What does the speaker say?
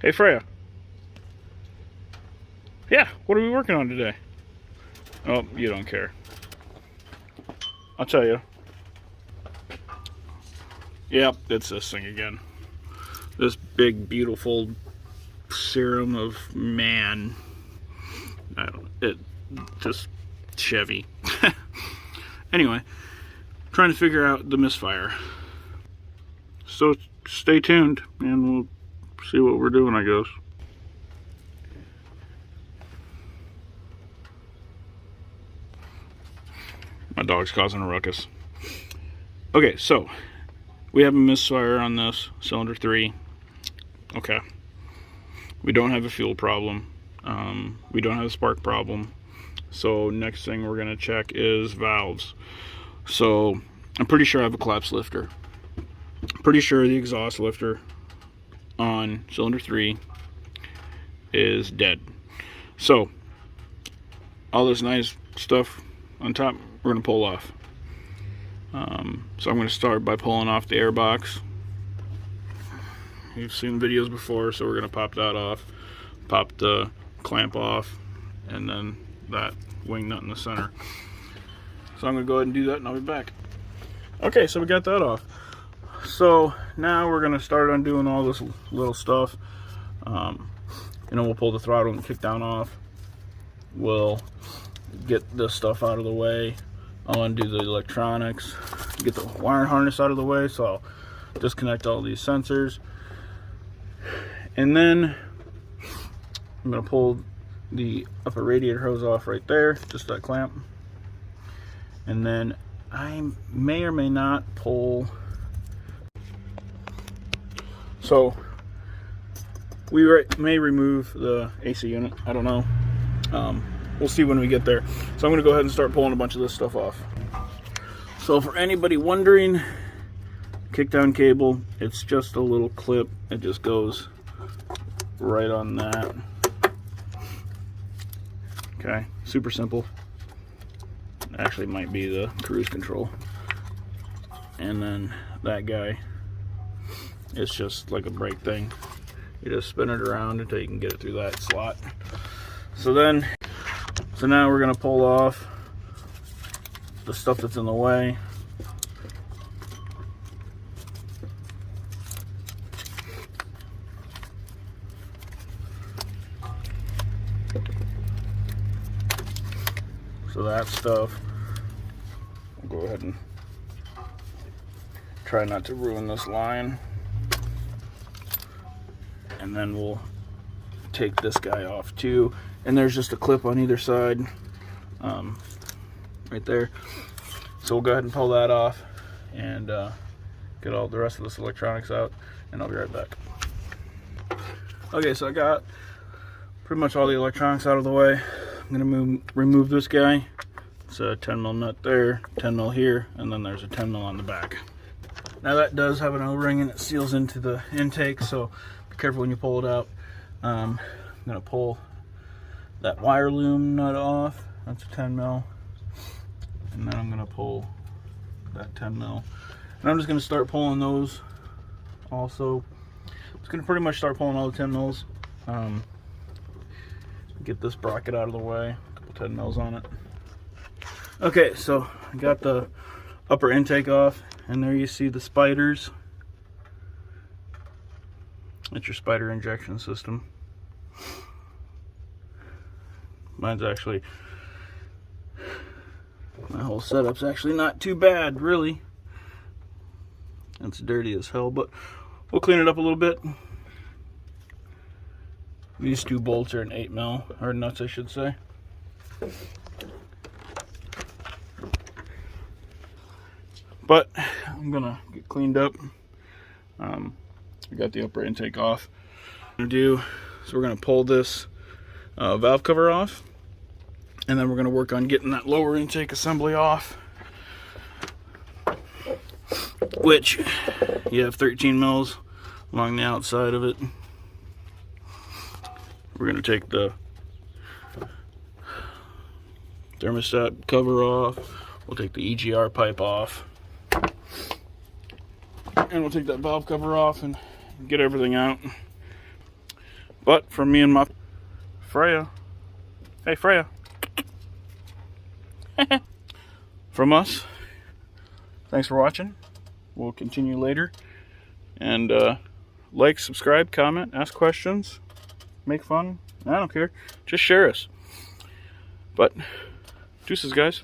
Hey, Freya. Yeah, what are we working on today? Oh, you don't care. I'll tell you. Yep, it's this thing again. This big, beautiful serum of man. I don't know. It just Chevy. Anyway, trying to figure out the misfire. So stay tuned and we'll see what we're doing, I guess. My dog's causing a ruckus. Okay, so we have a misfire on this cylinder 3. Okay. We don't have a fuel problem. We don't have a spark problem. So next thing we're gonna check is valves. So I'm pretty sure I have a collapse lifter. Pretty sure the exhaust lifter on cylinder 3 is dead. So all this nice stuff on top we're gonna pull off. So I'm gonna start by pulling off the air box. You've seen videos before, so we're gonna pop that off, pop the clamp off, and then that wing nut in the center. So I'm gonna go ahead and do that and I'll be back. Okay, so we got that off. So now we're gonna start undoing all this little stuff. We'll pull the throttle and kick down off. We'll get this stuff out of the way. I'll undo the electronics, get the wiring harness out of the way, so I'll disconnect all these sensors. And then I'm gonna pull the upper radiator hose off right there, just that clamp. And then I may or may not pull. So we may remove the AC unit, I don't know. We'll see when we get there. So I'm gonna go ahead and start pulling a bunch of this stuff off. So for anybody wondering, kickdown cable, it's just a little clip. It just goes right on that. Okay, super simple. Actually might be the cruise control. And then that guy, it's just like a brake thing. You just spin it around until you can get it through that slot. So now we're gonna pull off the stuff that's in the way. So that stuff, we'll go ahead and try not to ruin this line. And then we'll take this guy off too. And there's just a clip on either side, right there. So we'll go ahead and pull that off and get all the rest of this electronics out, and I'll be right back. Okay, so I got pretty much all the electronics out of the way. I'm gonna remove this guy. It's a 10mm nut there, 10mm here, and then there's a 10mm on the back. Now that does have an O-ring and it seals into the intake, so be careful when you pull it out. I'm gonna pull that wire loom nut off. That's a 10mm. And then I'm gonna pull that 10mm. And I'm just gonna start pulling those also. I'm just gonna pretty much start pulling all the 10mm. Get this bracket out of the way, a couple 10mm on it. Okay, so I got the upper intake off, and there you see the spiders. That's your spider injection system. Mine's actually, my whole setup's actually not too bad, really. It's dirty as hell, but we'll clean it up a little bit. These two bolts are an 8mm, or nuts I should say. But I'm gonna get cleaned up. I got the upper intake off. What I'm gonna do, so we're gonna pull this valve cover off, and then we're gonna work on getting that lower intake assembly off, which you have 13mm along the outside of it. We're gonna take the thermostat cover off. We'll take the EGR pipe off, and we'll take that valve cover off and get everything out. But from me and my Freya, hey Freya, from us, thanks for watching. We'll continue later. And like, subscribe, comment, ask questions, make fun. I don't care. Just share us. But deuces, guys.